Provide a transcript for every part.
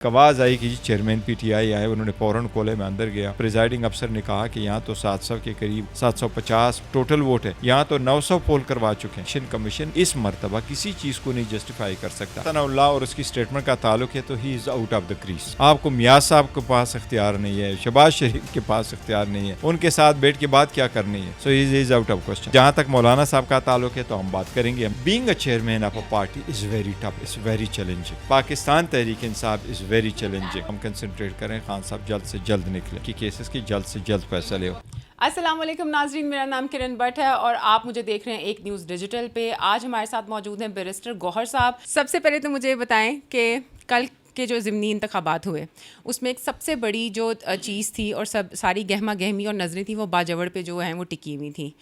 आवाज़ आई कि जी chairman PTI आए, उन्होंने फ़ौरन खोले, मैं अंदर गया। प्रिजाइडिंग अफसर ने कहा कि यहाँ तो 700 के करीब 750 टोटल वोट है, यहाँ तो 900 पोल करवा चुके हैं। इलेक्शन कमीशन इस मरतबा किसी चीज को नहीं जस्टिफाई कर सकता। सनाउल्लाह और उसकी स्टेटमेंट का ताल्लुक है तो ही is out of the crease. आपको मियाज साहब के पास इख्तियार नहीं है, शहबाज शरीफ के पास इख्तियार नहीं है, उनके साथ बैठ के बात क्या करनी है। So he is out of question. जहाँ तक मौलाना साहब का ताल्लुक है तो हम बात करेंगे। Being a chairman of a party is very tough, is very challenging. Pakistan Tehreek Insaf is very challenging. हम कंसंट्रेट करें, खान साहब जल्द से जल्द निकले कि केसेस की जल्द से जल्द फैसले हो। अस्सलाम वालेकुम नाजरीन, मेरा नाम किरण भट्ट है और आप मुझे देख रहे हैं एक न्यूज़ डिजिटल पे। आज हमारे साथ मौजूद हैं बैरिस्टर गौहर साहब। सबसे पहले तो मुझे बताएं कि कल के जो ज़िमनी इंतखाबात हुए उसमें एक सबसे बड़ी जो चीज़ थी और सब सारी गहमा गहमी और नज़रें थी वो बाजवड़ पे जो हैं वो टिकी हुई थी।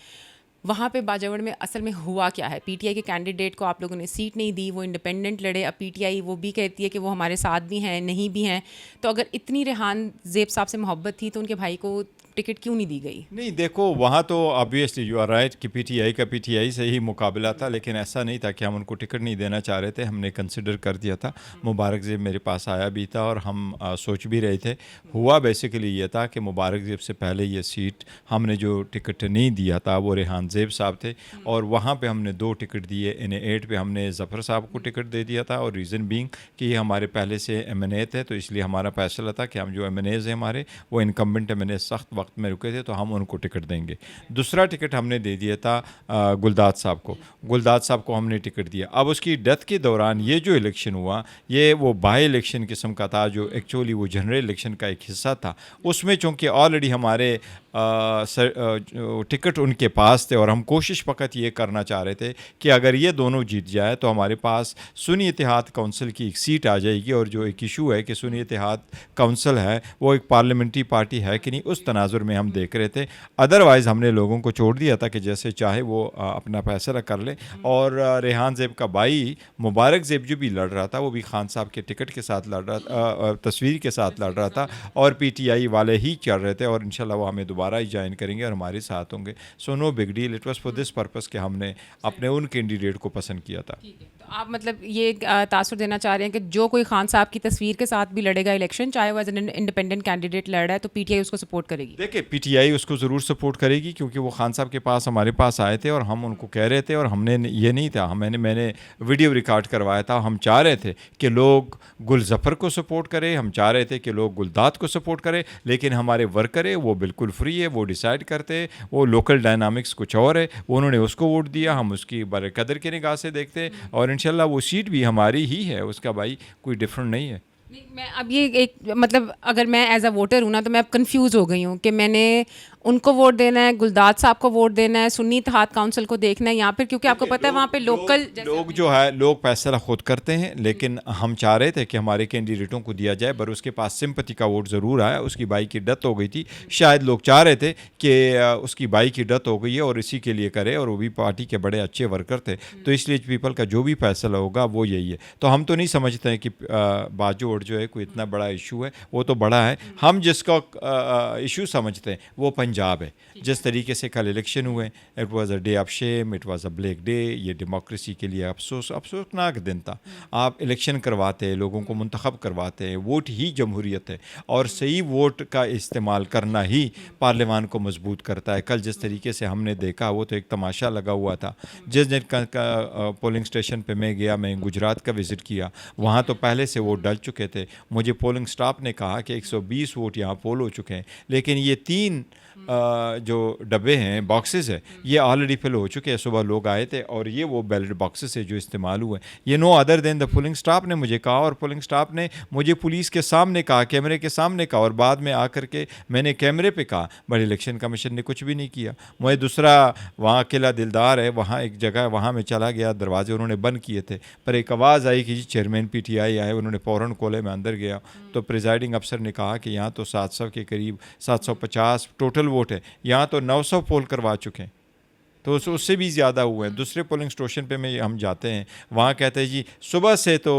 वहाँ पे बाजवड़ में असल में हुआ क्या है? पीटीआई के कैंडिडेट को आप लोगों ने सीट नहीं दी, वो इंडिपेंडेंट लड़े। अब पीटीआई वो भी कहती है कि वो हमारे साथ भी हैं, नहीं भी हैं। तो अगर इतनी रेहान ज़ेब साहब से मोहब्बत थी तो उनके भाई को टिकट क्यों नहीं दी गई? नहीं, देखो वहाँ तो ऑब्वियसली यू आर राइट कि पीटीआई का पीटीआई से ही मुकाबला था, लेकिन ऐसा नहीं था कि हम उनको टिकट नहीं देना चाह रहे थे। हमने कंसिडर कर दिया था। मुबारक ज़ेब मेरे पास आया भी था और हम सोच भी रहे थे। हुआ बेसिकली ये था कि मुबारक ज़ेब से पहले ये सीट हमने जो टिकट नहीं दिया था वो रेहान ज़ेब साहब थे और वहाँ पे हमने 2 टिकट दिए। NA 8 पे हमने ज़फ़र साहब को टिकट दे दिया था और रीज़न बीइंग कि ये हमारे पहले से MNA थे, तो इसलिए हमारा फैसला था कि हम जो MNAs हैं हमारे वो इनकम्बेंट MNA सख्त वक्त में रुके थे तो हम उनको टिकट देंगे। दूसरा टिकट हमने दे दिया था गुलदाद साहब को। गुलदाद साहब को हमने टिकट दिया। अब उसकी डेथ के दौरान ये जो इलेक्शन हुआ ये वो बाई इलेक्शन किस्म का था, जो एक्चुअली वो जनरल इलेक्शन का एक हिस्सा था। उसमें चूँकि ऑलरेडी हमारे टिकट उनके पास थे और हम कोशिश फ़कत ये करना चाह रहे थे कि अगर ये दोनों जीत जाए तो हमारे पास सुन्नी इत्तेहाद काउंसिल की एक सीट आ जाएगी। और जो एक इशू है कि सुन्नी इत्तेहाद काउंसिल है वो एक पार्लियामेंट्री पार्टी है कि नहीं, उस तनाजुर में हम देख रहे थे। अदरवाइज़ हमने लोगों को छोड़ दिया था कि जैसे चाहे वो अपना फैसला कर ले। और रेहान ज़ेब का भाई मुबारक ज़ेब जो भी लड़ रहा था वो भी खान साहब के टिकट के साथ लड़ रहा था, तस्वीर के साथ लड़ रहा था और पीटीआई वाले ही चल रहे थे और इंशाल्लाह वो हमें दोबारा ही ज्वाइन करेंगे और हमारे साथ होंगे। So no big deal, it was for this purpose कि हमने अपने उन कैंडिडेट को पसंद किया था। तो आप मतलब ये तासुर देना चाह रहे हैं कि जो कोई खान साहब की तस्वीर के साथ भी लड़ेगा इलेक्शन, चाहे वो एज एन इंडिपेंडेंट कैंडिडेट लड़ रहा है, तो पीटीआई उसको सपोर्ट करेगी? देखिए पीटीआई उसको ज़रूर सपोर्ट करेगी क्योंकि वो खान साहब के पास हमारे पास आए थे और हम उनको कह रहे थे और हमने ये नहीं था, मैंने वीडियो रिकॉर्ड करवाया था। हम चाह रहे थे कि लोग गुल ज़फ़र को सपोर्ट करें, हम चाह रहे थे कि लोग गुलदाद को सपोर्ट करें, लेकिन हमारे वर्कर है वो बिल्कुल फ्री है, वो डिसाइड करते हैं। वो लोकल डायनामिक्स कुछ और है, वो उन्होंने उसको वोट दिया, हम उसकी बर कदर की निगाह से देखते हैं और इंशाल्लाह वो सीट भी हमारी ही है, उसका भाई कोई डिफरेंट नहीं है। नहीं, मैं अब ये एक मतलब अगर मैं एज अ वोटर हूँ ना तो मैं अब कंफ्यूज हो गई हूँ कि मैंने उनको वोट देना है, गुलदाद साहब को वोट देना है, सुन्नी इत्तेहाद काउंसिल को देखना है यहाँ पर, क्योंकि आपको पता है वहाँ पे लोकल लोग जो है लोग फैसला खुद करते हैं, लेकिन हम चाह रहे थे कि हमारे कैंडिडेटों को दिया जाए। पर उसके पास सिंपैथी का वोट ज़रूर आया। उसकी भाई की डेथ हो गई थी, शायद लोग चाह रहे थे कि उसकी भाई की डेथ हो गई है और इसी के लिए करे, और वो भी पार्टी के बड़े अच्छे वर्कर थे, तो इसलिए पीपल का जो भी फैसला होगा वो यही है। तो हम तो नहीं समझते हैं कि बाजू जो है कोई इतना बड़ा इशू है, वो तो बड़ा है। हम जिसका इशू समझते हैं वो पंजाब है। जिस तरीके से कल इलेक्शन हुए, it was a day of shame, it was a black day. ये डेमोक्रेसी के लिए अफसोसनाक दिन था। आप इलेक्शन करवाते हैं, लोगों को मुंतखब करवाते हैं, वोट ही जमहूरियत है और सही वोट का इस्तेमाल करना ही पार्लियामान को मजबूत करता है। कल जिस तरीके से हमने देखा वो तो एक तमाशा लगा हुआ था। जिस दिन का पोलिंग स्टेशन पे मैं गया, मैं गुजरात का विज़िट किया, वहाँ तो पहले से वोट डल चुके थे। मुझे पोलिंग स्टाफ ने कहा कि 120 वोट यहाँ पोल हो चुके हैं, लेकिन ये 3 जो डब्बे हैं, बॉक्सेस है, ये ऑलरेडी फिल हो चुके हैं। सुबह लोग आए थे और ये वो बैलेट बॉक्सेस है जो इस्तेमाल हुए। ये no other than the polling staff ने मुझे कहा, और पोलिंग स्टाफ ने मुझे पुलिस के सामने कहा, कैमरे के सामने कहा, और बाद में आकर के मैंने कैमरे पे कहा, बट इलेक्शन कमीशन ने कुछ भी नहीं किया। मुझे दूसरा वहाँ किला दिलदार है, वहाँ एक जगह, वहाँ मैं चला गया, दरवाजे उन्होंने बंद किए थे, पर एक आवाज़ आई कि जी चेयरमैन पीटीआई आए, उन्होंने फ़ौरन खोले, मैं अंदर गया तो प्रिजाइडिंग अफसर ने कहा कि यहाँ तो 700 के करीब 750 टोटल वोट है, यहाँ तो 900 पोल करवा चुके हैं। तो उससे भी ज़्यादा हुए हैं। दूसरे पोलिंग स्टेशन पे में हम जाते हैं, वहाँ कहते हैं जी सुबह से तो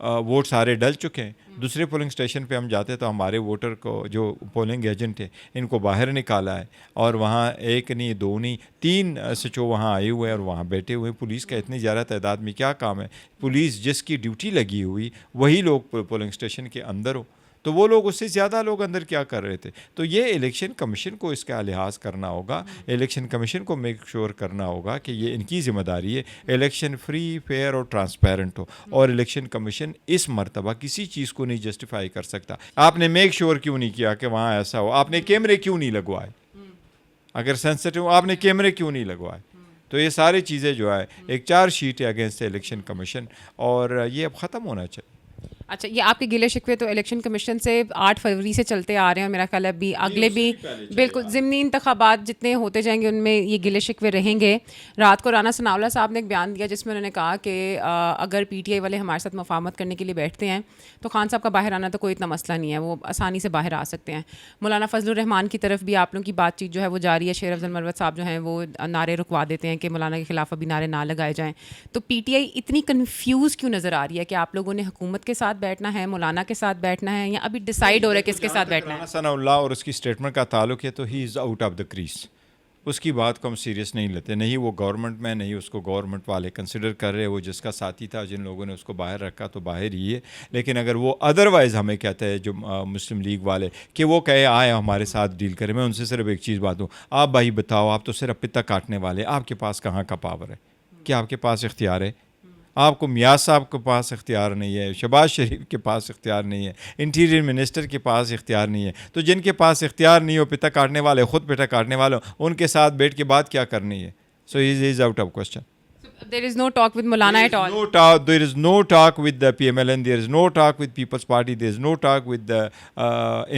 वोट सारे डल चुके हैं। दूसरे पोलिंग स्टेशन पे हम जाते तो हमारे वोटर को, जो पोलिंग एजेंट है, इनको बाहर निकाला है और वहाँ एक नहीं, दो नहीं, 3 SHO वहाँ आए हुए हैं और वहाँ बैठे हुए हैं। पुलिस का इतनी ज़्यादा तादाद में क्या काम है? पुलिस जिसकी ड्यूटी लगी हुई वही लोग पोलिंग स्टेशन के अंदर हो, तो वो लोग, उससे ज़्यादा लोग अंदर क्या कर रहे थे? तो ये इलेक्शन कमीशन को इसका लिहाज करना होगा। इलेक्शन कमीशन को मेक श्योर करना होगा कि ये इनकी ज़िम्मेदारी है, इलेक्शन फ्री, फेयर और ट्रांसपेरेंट हो। और इलेक्शन कमीशन इस मर्तबा किसी चीज़ को नहीं जस्टिफाई कर सकता। आपने मेक श्योर क्यों नहीं किया कि वहाँ ऐसा हो? आपने कैमरे क्यों नहीं लगवाए? अगर सेंसिटिव, आपने कैमरे क्यों नहीं लगवाए? तो ये सारी चीज़ें जो है एक चार्जशीट है अगेंस्ट इलेक्शन कमीशन, और ये अब ख़त्म होना चाहिए। अच्छा, ये आपके गिले शिकवे तो इलेक्शन कमीशन से 8 फरवरी से चलते आ रहे हैं और मेरा ख्याल है अभी अगले भी बिल्कुल ज़िमनी इंतखाबात जितने होते जाएंगे उनमें ये गिले शिकवे रहेंगे। रात को राना सनाउल्लाह साहब ने एक बयान दिया जिसमें उन्होंने कहा कि अगर PTI वाले हमारे साथ मुफाहमत करने के लिए बैठते हैं तो खान साहब का बाहर आना तो कोई इतना मसला नहीं है, वो आसानी से बाहर आ सकते हैं। मौलाना फजलुर रहमान की तरफ भी आप लोगों की बातचीत जो है वो जारी है। शेर अफजल मरवत साहब जो हैं वो नारे रुकवा देते हैं कि मौलाना के खिलाफ अभी नारे ना लगाए जाएँ। तो PTI इतनी कन्फ्यूज़ क्यों नज़र आ रही है कि आप लोगों ने हुकूमत के साथ बैठना है, मौलाना के साथ बैठना है, या अभी डिसाइड हो रहा है किसके साथ बैठना है? सनाउल्लाह और उसकी स्टेटमेंट का ताल्लुक है तो he is out of the crease. उसकी बात को हम सीरियस नहीं लेते, नहीं वो गवर्नमेंट में, नहीं उसको गवर्नमेंट वाले कंसिडर कर रहे। वो जिसका साथी था, जिन लोगों ने उसको बाहर रखा तो बाहर ही है। लेकिन अगर वो अदरवाइज़ हमें कहते हैं जो मुस्लिम लीग वाले कि वो कहे आए हमारे साथ डील करें, मैं उनसे सिर्फ एक चीज़ बात हूँ, आप भाई बताओ, आप तो सिर्फ पिता काटने वाले, आपके पास कहाँ का पावर है? क्या आपके पास इख्तियार है? आपको मियाँ साहब के पास इख्तियार नहीं है, शहबाज शरीफ के पास इख्तियार नहीं है, इंटीरियर मिनिस्टर के पास इख्तियार नहीं है। तो जिनके पास इख्तियार नहीं हो, पिता काटने वाले, ख़ुद पिता काटने वाले, उनके साथ बैठ के बात क्या करनी है? So is out of question. There is no talk with Maulana at all. There is no talk with the PMLN. There is no talk with People's Party. There is no talk with the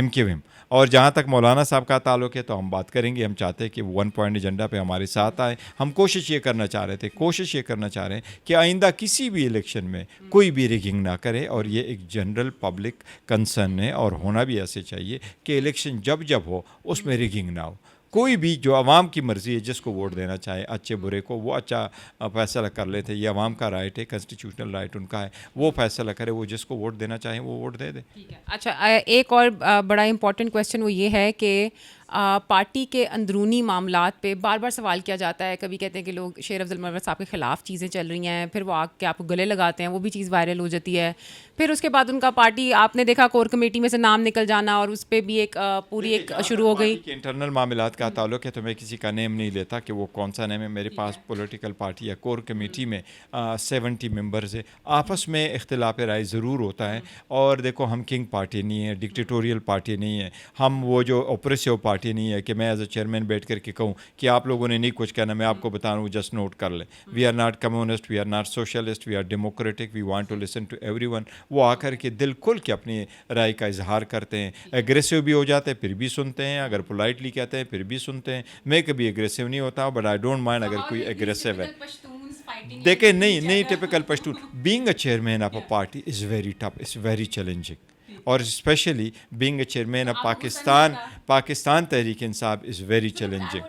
MKM. और जहाँ तक मौलाना साहब का ताल्लुक है तो हम बात करेंगे। हम चाहते हैं कि वो 1 पॉइंट एजेंडा पे हमारे साथ आए। हम कोशिश ये करना चाह रहे थे, कोशिश ये करना चाह रहे हैं कि आइंदा किसी भी इलेक्शन में कोई भी रिगिंग ना करे, और ये एक जनरल पब्लिक कंसर्न है और होना भी ऐसे चाहिए कि इलेक्शन जब जब हो उसमें रिगिंग ना हो। कोई भी जो आवाम की मर्ज़ी है, जिसको वोट देना चाहे, अच्छे बुरे को, वो अच्छा फ़ैसला कर लेते। ये आवाम का राइट है, कॉन्स्टिट्यूशनल राइट उनका है, वो फ़ैसला करे, वो जिसको वोट देना चाहे वो वोट दे दे। अच्छा, एक और बड़ा इंपॉर्टेंट क्वेश्चन वो ये है कि पार्टी के अंदरूनी मामलात पे बार बार सवाल किया जाता है। कभी कहते हैं कि लोग शेर अफजल मरवत साहब के ख़िलाफ़ चीज़ें चल रही हैं, फिर वो आके आपको गले लगाते हैं, वो भी चीज़ वायरल हो जाती है। फिर उसके बाद उनका पार्टी, आपने देखा कोर कमेटी में से नाम निकल जाना, और उस पर भी एक पूरी एक शुरू हो गई। इंटरनल मामलात का ताल्लुक है तो मैं किसी का नेम नहीं लेता कि वो कौन सा नेम है। मेरे पास पॉलिटिकल पार्टी या कोर कमेटी में 70 मेंबर्स है। आपस में इख्तिलाफ राय ज़रूर होता है। और देखो, हम किंग पार्टी नहीं है, डिक्टेटोरियल पार्टी नहीं है, हम वो जो ऑपरेसिव पार्टी नहीं है कि मैं एज अ चेयरमैन बैठ करके कहूँ कि आप लोगों ने नहीं कुछ कहना, मैं आपको बता रहा हूँ, जस्ट नोट कर ले। We are not communist, we are not socialist, we are democratic, we want to listen to everyone. वो आकर के दिल खुल के अपनी राय का इजहार करते हैं। एग्रेसिव भी हो जाते हैं फिर भी सुनते हैं, अगर पोलाइटली कहते हैं फिर भी सुनते हैं। मैं कभी एग्रेसिव नहीं होता, बट आई डोंट माइंड अगर कोई एग्रेसिव है। देखें, नहीं typical Pashtun, being a chairman of a party is very tough, it's very challenging. और specially being a chairman of Pakistan Tehreek Insaf is very challenging.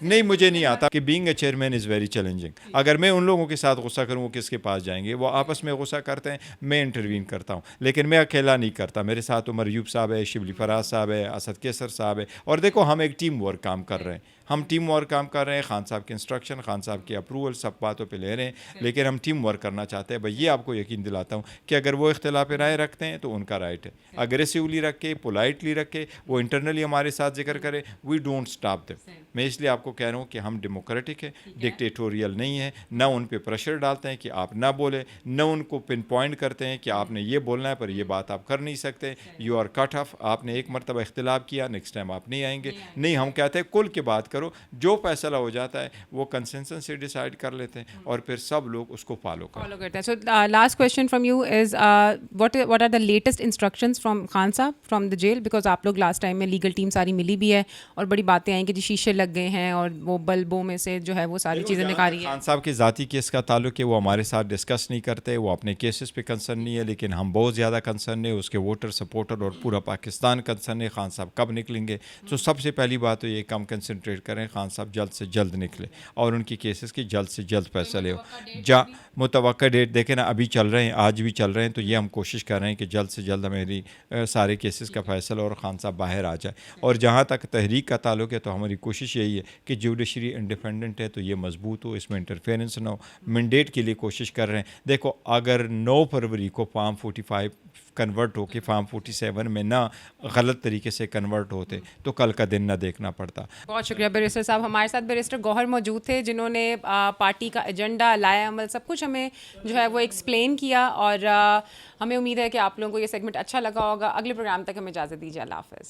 नहीं, मुझे नहीं आता कि being a chairman is very challenging. अगर मैं उन लोगों के साथ गुस्सा करूँ, वो किसके पास जाएंगे? वो आपस में गुस्सा करते हैं, मैं इंटरवीन करता हूँ, लेकिन मैं अकेला नहीं करता। मेरे साथ उमर यूब साहब है, शिबली फराज साहब है, असद केसर साहब है। और देखो, हम एक टीम वर्क काम कर रहे हैं, हम टीम वर्क काम कर रहे हैं। खान साहब के इंस्ट्रक्शन, खान साहब के अप्रूवल, सब बातों पे ले रहे हैं, लेकिन हम टीम वर्क करना चाहते हैं। भाई, ये आपको यकीन दिलाता हूँ कि अगर वो इख्तिलाफ राय रखते हैं तो उनका राइट है। अग्रेसिवली रखे, पोलाइटली रखे, वो इंटरनली हमारे साथ जिक्र करे, वी डोंट स्टॉप देम। मैं इसलिए आपको कह रहा हूँ कि हम डेमोक्रेटिक है, डिक्टेटोरियल नहीं है। ना उन पे प्रेशर डालते हैं कि आप ना बोले, न उनको पिन पॉइंट करते हैं कि आपने ये बोलना है पर ये बात आप कर नहीं सकते। यू आर कट ऑफ, आपने एक मरतबा इख्तिलाफ किया, नेक्स्ट टाइम आप नहीं आएंगे। नहीं, हम कहते हैं कुल की बात करो, जो फैसला हो जाता है वो कंसेंसस से डिसाइड कर लेते हैं और फिर सब लोग उसको फॉलो करते हैं। So last question from you is what are the latest instructions from Khan साहब फ्रॉम द जेल? बिकॉज आप लोग लास्ट टाइम में लीगल टीम सारी मिली भी है और बड़ी बातें आई कि जी शीशे लग गए हैं और वो बल्बों में से जो है वो सारी चीज़ें निकाली है। खान साहब के ज़ाती केस का ताल्लुक है, वो हमारे साथ डिस्कस नहीं करते, वो अपने केसेस पे कंसर्न नहीं है, लेकिन हम बहुत ज़्यादा कंसर्न है। उसके वोटर, सपोर्टर और पूरा पाकिस्तान कंसर्न है खान साहब कब निकलेंगे। तो सबसे पहली बात तो ये काम कंसनट्रेट करें खान साहब जल्द से जल्द निकले और उनकी केसेस की जल्द से जल्द फैसले हो। जा मुतवक्का डेट देखें ना, अभी चल रहे हैं, आज भी चल रहे हैं, तो ये हम कोशिश कर रहे हैं कि जल्द से जल्द हमारी सारे केसेस का फैसला और खान साहब बाहर आ जाए। और जहाँ तक तहरीक का ताल्लुक है तो हमारी कोशिश यही है कि जुडिशरी इंडिपेंडेंट है तो ये मजबूत हो, इसमें इंटरफेरेंस ना हो। मैंडेट के लिए कोशिश कर रहे हैं। देखो अगर 9 फरवरी को फार्म 45 कन्वर्ट हो के फार्म 47 में ना गलत तरीके से कन्वर्ट होते तो कल का दिन ना देखना पड़ता। बहुत शुक्रिया बैरिस्टर साहब। हमारे साथ बैरिस्टर गौहर मौजूद थे जिन्होंने पार्टी का एजेंडा, लाया अमल, सब कुछ हमें जो है वो एक्सप्लेन किया और हमें उम्मीद है कि आप लोगों को ये सेगमेंट अच्छा लगा होगा। अगले प्रोग्राम तक हमें इजाज़त दीजिए। अल्लाह हाफ़िज़।